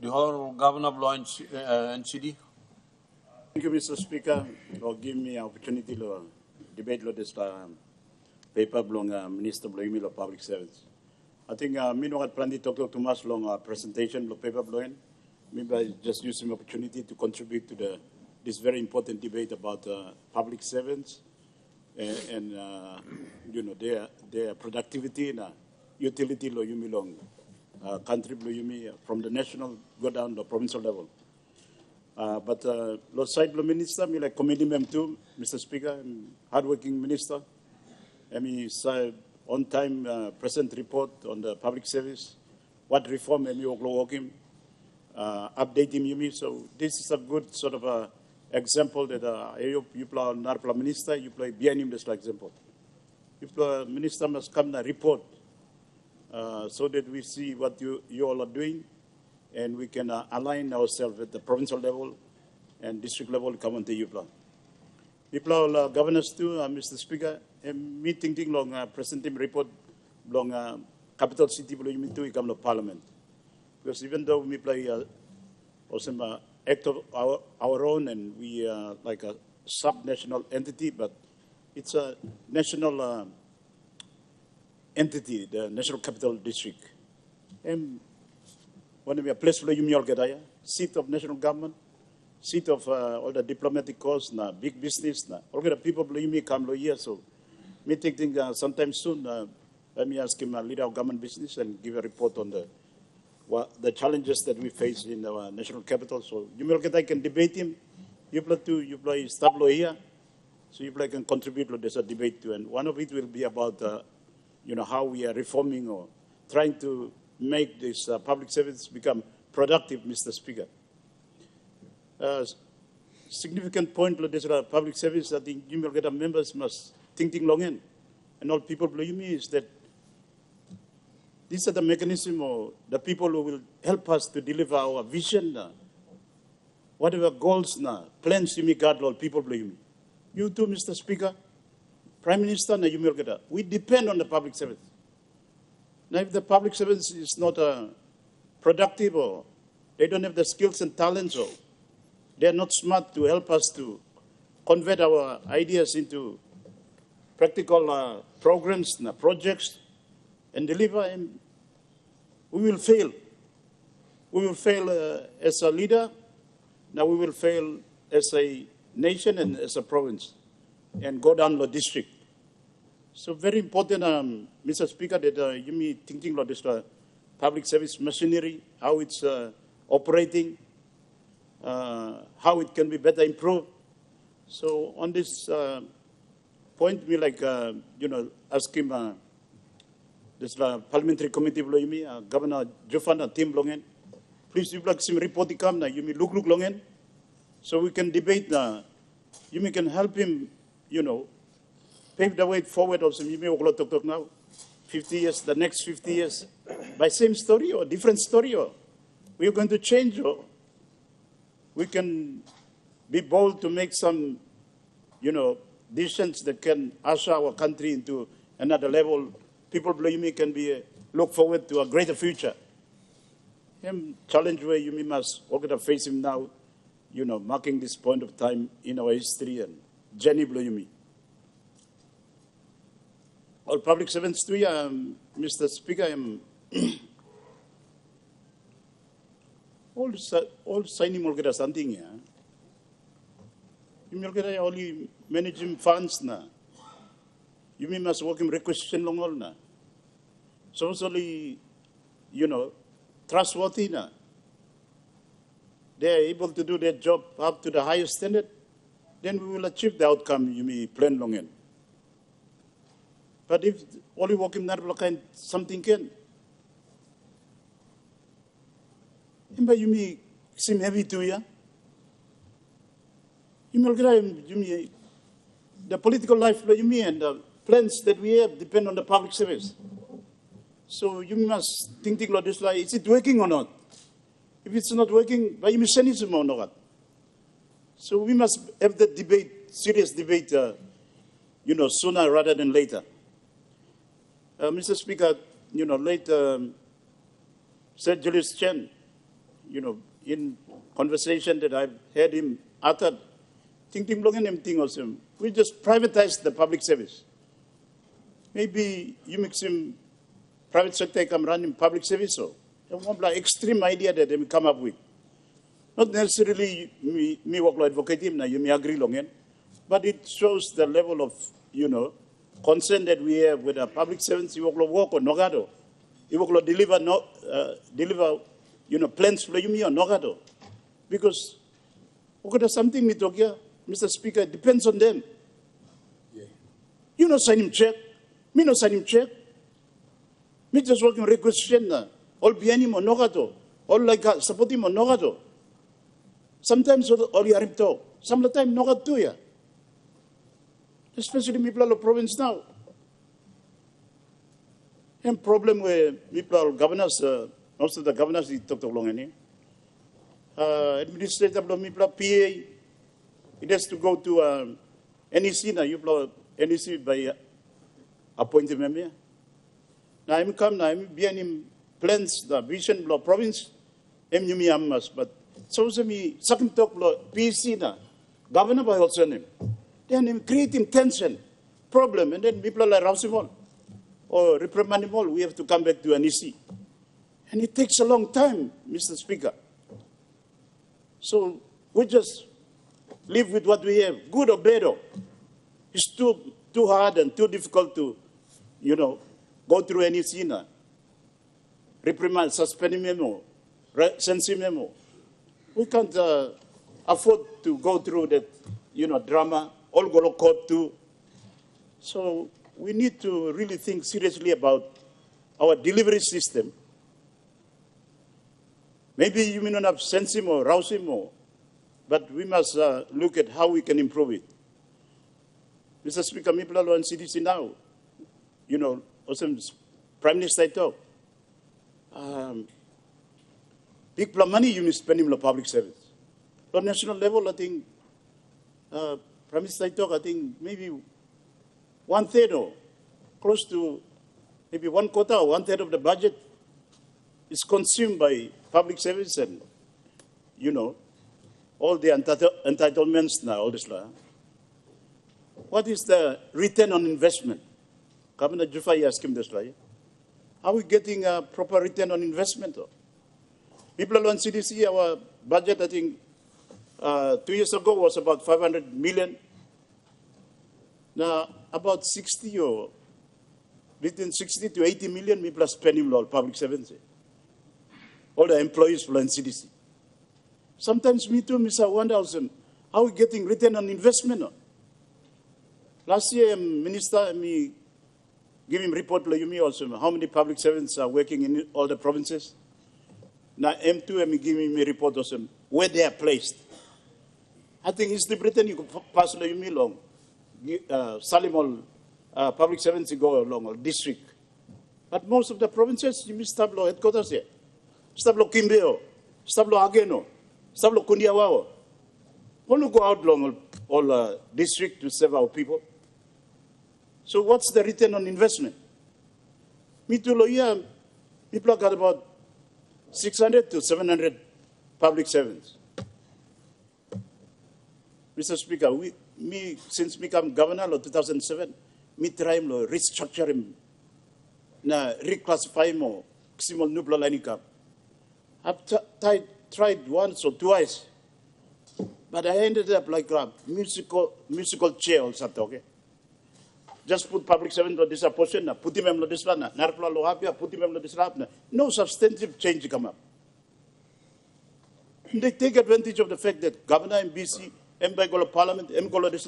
The Honorable Governor of Law and NCD. Thank you, Mr. Speaker, for giving me an opportunity to debate this paper belong Minister Bloimil of Public Service. I think me no plan to talk too much long presentation of paper blowing. Maybe I just use some opportunity to contribute to this very important debate about public servants and you know their productivity and utility lo yumi long country lo yumi from the national go down to the provincial level. But lo side lo minister me like committee member too, Mr. Speaker, hardworking minister. I mean, on time present report on the public service, what reform and you working, update him you mean. So this is a good sort of example that you play Narpla minister, you play behind him this example. If the minister must come and report so that we see what you all are doing and we can align ourselves at the provincial level and district level come on to you plan. People governors too, Mr. Speaker, meeting long present him report long capital city below you to come to Parliament. Because even though we play also act of our own and we are like a sub-national entity, but it's a national entity, the National Capital District. And when we are placed below you, seat of national government, seat of all the diplomatic corps, big business, all the people below me come here. So, me thinking sometime soon, let me ask him lead our government business and give a report on the challenges that we face in our national capital. So, you can debate him. You play stablo here, so you can contribute to this debate too. And one of it will be about how we are reforming or trying to make this public service become productive, Mr. Speaker. Significant point to this public service that the members must think long in. And all people believe me is that these are the mechanism or the people who will help us to deliver our vision. Whatever goals, plans you may guard all people believe me. You too, Mr. Speaker, Prime Minister, we depend on the public service. Now, if the public service is not productive or they don't have the skills and talents or they are not smart to help us to convert our ideas into practical programs, projects, and deliver, and we will fail. We will fail as a leader. Now we will fail as a nation and as a province, and go down the district. So very important, Mr. Speaker, that you me thinking about this public service machinery, how it's operating, how it can be better improved. So on this point, we like ask him this parliamentary committee below me, Governor Jufan team longen. Please you like some report come now. You me look longen, so we can debate you me can help him, pave the way forward of some you may talk now. 50 years, the next 50 years, by same story or different story, or we are going to change, or we can be bold to make some, decisions that can usher our country into another level. People believe me can be look forward to a greater future. Challenge where you must face him now, marking this point of time in our history and journey believe me. All public servants too, Mr. Speaker, all signing will get something here. You will get only managing funds na. You must work in requisition long all na. So only, trustworthy na. They are able to do their job up to the highest standard, then we will achieve the outcome you may plan long in. But if only working that kind something can. But you may seem heavy to you. You may the political life you may and the plans that we have depend on the public service. So you must think like this, like, is it working or not? If it's not working, but you must send it or not. So we must have that debate, serious debate, sooner rather than later. Mr. Speaker, late Sir Julius Chen, in conversation that I've heard him utter, thinking long and thing also, we just privatize the public service. Maybe you make some private sector come run in public service, so one extreme idea that they come up with. Not necessarily me work like advocate him, you may agree long end, but it shows the level of, concern that we have with the public servants. You work or nogado. You work deliver plans for you or nogado. Because something me talk here, Mr. Speaker, it depends on them. Yeah. You no sign him check. Me no sign him check. Me just working requisition na. All behind him or nogado. All like support him or nogado. Sometimes all you are talk. Some of the time nogado too, yeah. Especially Miplalo province now. And problem with Miplalo governors, most of the governors he talked along any. Administrative law Mipla PA, it has to go to NEC now. You blow NEC by appointed member. Now I'm come now. I'm behind him plans the vision law province. I'm you me amas, but so me second talk law PC na governor by also name. Then him creating tension, problem, and then people like rouse him all or reprimand him all. We have to come back to NEC, and it takes a long time, Mr. Speaker. So we just live with what we have, good or bad. It's too hard and too difficult to, go through NEC now. Reprimand, suspend memo, sensi memo. We can't afford to go through that, drama. All go to court too. So we need to really think seriously about our delivery system. Maybe you may not have sense him or rouse him more, but we must look at how we can improve it. Mr. Speaker, Miplalo and CDC now, also Prime Minister talk. Big money you may spend in the public service. On national level, I think Prime Minister talk, I think maybe 1/3 or close to maybe 1/4 or 1/3 of the budget is consumed by public service and, all the entitlements now, all this. What is the return on investment? Governor Jufai asked him this. Are we getting a proper return on investment? People on CDC, our budget, I think, 2 years ago was about 500 million. Now, about 60 or between 60 to 80 million people are spending on public servants. All the employees for CDC. Sometimes me too, Mr. Wandalson, how are we getting return on investment? Last year, Minister, me give him report to me also, how many public servants are working in all the provinces. Now, M2, me give me report also, where they are placed. I think it's the Britain you could pass to me along. Salim all public servants go along, or district. But most of the provinces, you must have headquarters here. Stablo Kimbeo, Stablo Ageno, Stablo Kundiawao. Only go out long all district to serve our people. So what's the return on investment? Mituloya, people got about 600 to 700 public servants. Mr. Speaker, since become governor in 2007, me try to restructure him, reclassify him, simul nubla lining. I've tried once or twice, but I ended up like a musical chair or something. Okay? Just put public servant on this portion, put him on this one, narpla lohapia, put him on this lapna. No substantive change come up. They take advantage of the fact that Governor in BC, Mbagolo Parliament, Mgolo this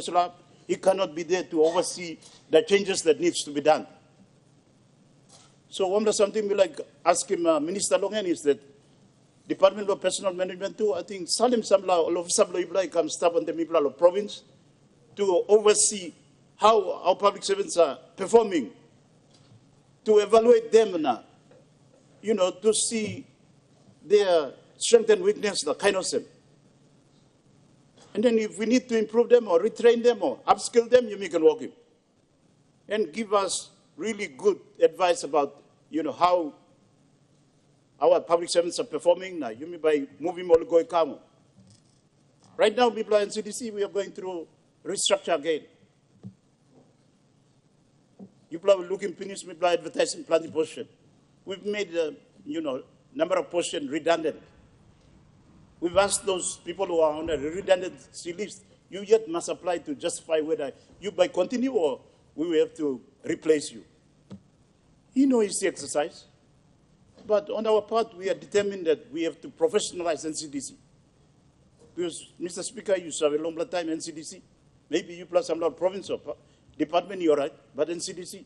lab, he cannot be there to oversee the changes that needs to be done. So one of something we like ask him, Minister Longen, is that Department of Personal Management too, I think Salim Samla, all of Sablo Ibla comes stop on the Miplalo province to oversee how our public servants are performing, to evaluate them now, to see their strength and weakness, the kind of them. And then if we need to improve them or retrain them or upskill them, you can work him. And give us really good advice about, how our public servants are performing now. You mean by moving all going come. Right now, people in CDC, we are going through restructure again. You are looking finish me by advertising plenty position. We've made number of positions redundant. We've asked those people who are on the redundancy list, you yet must apply to justify whether you by continue or we will have to replace you. It's the exercise. But on our part, we are determined that we have to professionalize NCDC. Because, Mr. Speaker, you serve a long time in NCDC. Maybe you plus some province or department, you're right, but NCDC.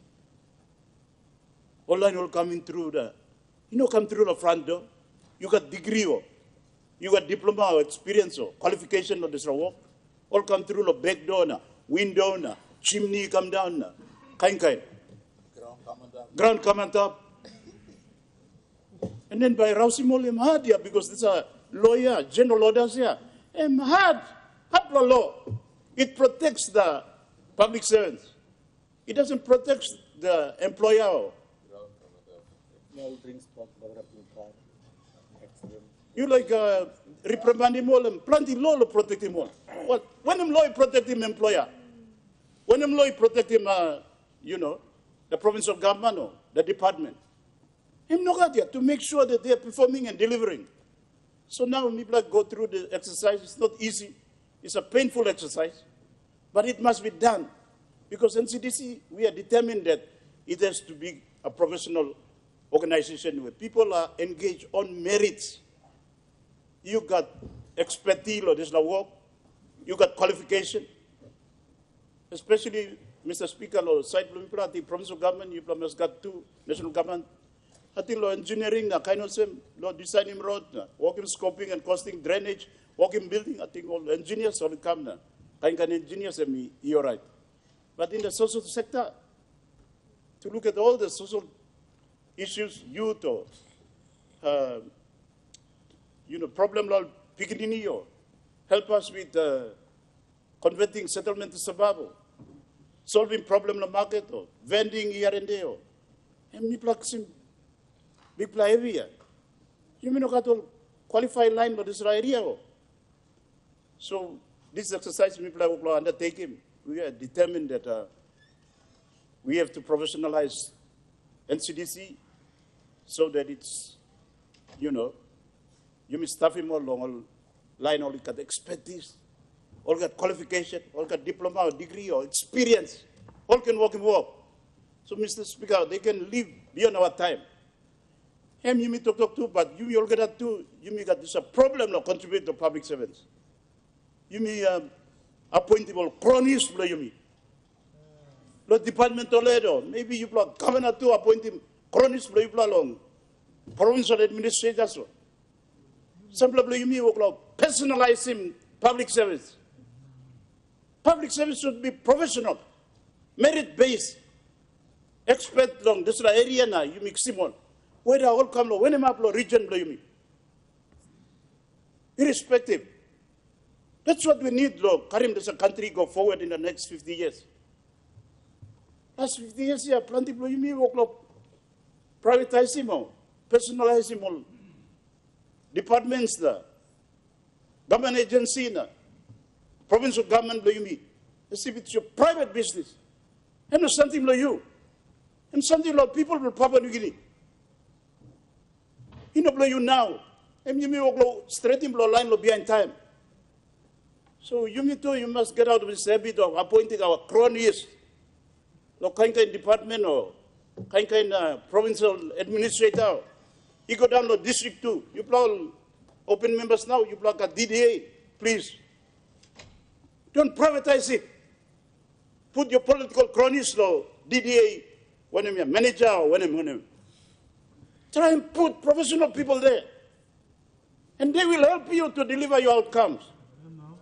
Online will come in through come through the front door. You got degree or you got diploma or experience or qualification or this work. All come through the back door, window, chimney come down, kind. Ground come on top. And then by rousing all him hard here, because this is a lawyer, general orders here. Hard law. It protects the public servants. It doesn't protect the employer. You like reprimand him all and plenty law to protect him all. What? When him law protect him employer, when him law protect him, the province of government or the department, him no got here to make sure that they are performing and delivering. So now people go through the exercise. It's not easy. It's a painful exercise, but it must be done because NCDC, we are determined that it has to be a professional organization where people are engaged on merits. You got expertise or this work. You got qualification. Especially, Mr. Speaker, or side the provincial government, you must got two national government. I think law engineering, kind of same, law designing road, working scoping and costing drainage, working building, I think all engineers will come now. Kind engineers, you're right. But in the social sector, to look at all the social issues, youth or, problem law, picking or help us with converting settlement to survival, solving problem in the market or vending here and there. And me plucking big play every year. You may not got all qualified line for this area. So this exercise we will undertake him. We are determined that we have to professionalize NCDC so that it's, you may staff him all along line, all got expertise, all got qualification, all got diploma or degree or experience, all can work and work. So, Mr. Speaker, they can live beyond our time. And you may talk to, but you may all get that too. You may got this a problem to contribute to public servants. You may appointable cronies, you may. The department or maybe you block governor to appoint him cronies, you along provincial administrators. Some people you may personalize him public service. Public service should be professional, merit-based, expert long. This area now, you mix him on. Whether all come, when I'm up, region, you mean. Irrespective. That's what we need, Lord. Karim, this country go forward in the next 50 years. Last 50 years, yeah, plenty of you mean, privatize him all, personalize him all. Departments, government agency, provincial government, you mean. As if it's your private business. And something like you. And something like people will Papua New Guinea. You now. And you may go straight in line behind time. So you must get out of this habit of appointing our cronies, kind department or kind provincial administrator. You go down to district 2. You block open members now. You block a DDA, please. Don't privatize it. Put your political cronies, DDA, when I'm a manager or when I'm try and put professional people there. And they will help you to deliver your outcomes.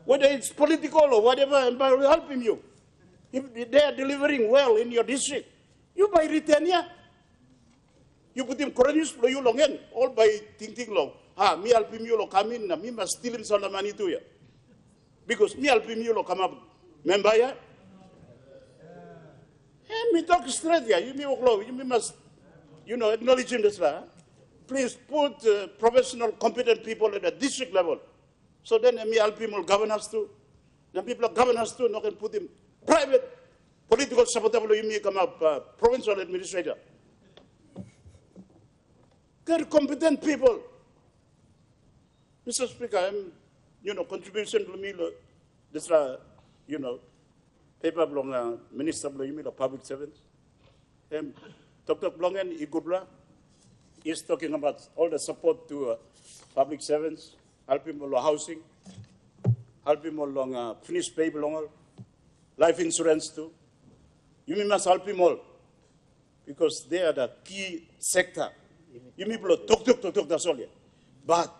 Whether it's political or whatever, and by helping you. If they are delivering well in your district, you by return here. You put him cronies for you long end, all by thinking long. Me helping you come in, me must steal him some money to you. Because me helping you come up. Remember ya? Me talk straight here. You must, acknowledge him this. please put professional, competent people at the district level. So then me help him will govern us too. Then people govern us too, not can put him private political supporter you may come up provincial administrator. Get competent people. Mr. Speaker, I'm, contribution to me, this, paper belong minister belong me the public servants. Dr. Blongen Igudra is talking about all the support to public servants, help him along housing, help him along finished pay belong, life insurance too. You must help him all because they are the key sector. You may talk, that's all. But,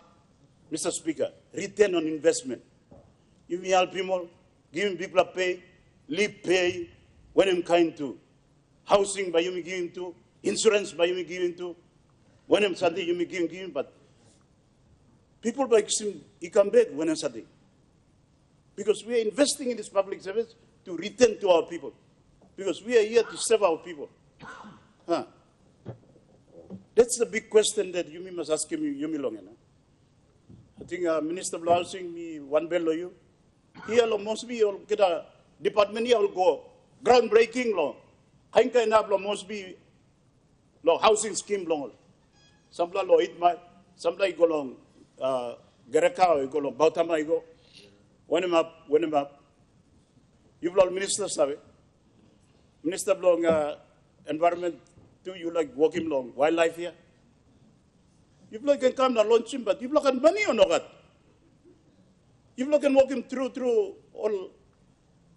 Mr. Speaker, return on investment. You may help him all, give him people pay, leave pay, when I'm kind to. Housing by you may give him to, insurance by you may give him to, when I'm Sunday you may give him, but people by him, he come back when I'm Sunday. Because we are investing in this public service to return to our people. Because we are here to serve our people. Huh. That's the big question that you must ask him, you long. I think Minister of Housing, me one bell you. Here, must be get a department here will go groundbreaking law. Hangka enough must be law housing scheme long. Some law it might, some like go long Garaka, go long Bautama, go. When him up. You've lost minister, sabe? Minister of environment, do you like walking long wildlife here? You can come and launch him, but you can money or not. You can walk him through all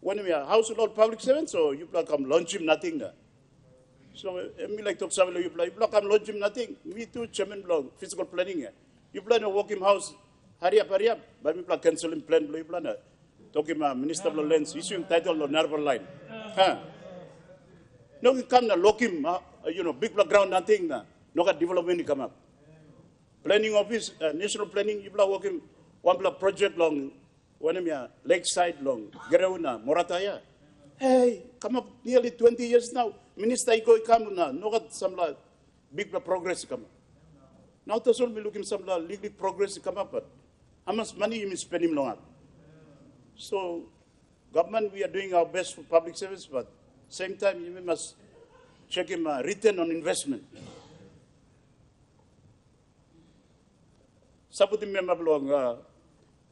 when we are household public servants, so you come launch him nothing. So me like talk some you come launch him nothing. Me too, chairman blog physical planning. You plan to walk him house, hurry up, but me plan cancel him plan you plan talk him minister of lands, issuing title of Narva line. No, you come and lock him, big ground nothing, no development come up. Planning office, national planning, you block working one block project long, one of lakeside long, Gereuna, Morataya. Hey, come up nearly 20 years now. Minister Iko come now, no got some big progress come up. Now that's all we looking some legal progress come up, but how much money you spend him long up? So, government, we are doing our best for public service, but same time you must check him return on investment. Supporting member long,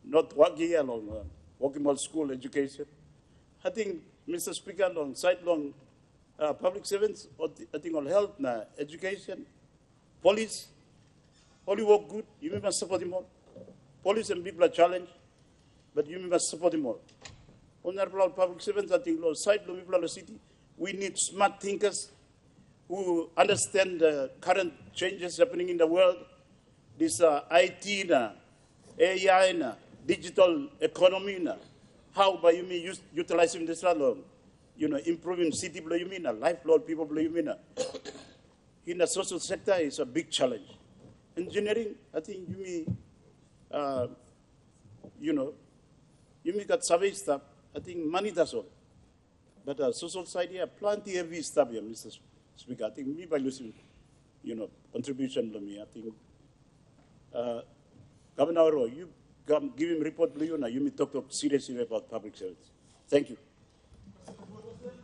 not working along, working on school education. I think, Mr. Speaker, long side long public servants, I think on health, education, police, all you work good, you must support them all. Police and people are challenged, but you must support them all. Honorable public servants, I think, side long people of the city, we need smart thinkers who understand the current changes happening in the world. This IT, AI, digital economy, how by you mean utilizing this improving city below you mean, lifelong people below you mean. In the social sector, it's a big challenge. Engineering, I think you mean, you mean got survey stuff. I think money does all. But social side here, plenty heavy stuff here, Mr. Speaker. I think me by losing, contribution to me, I think. Governor, you give him report, you may talk seriously about public service. Thank you.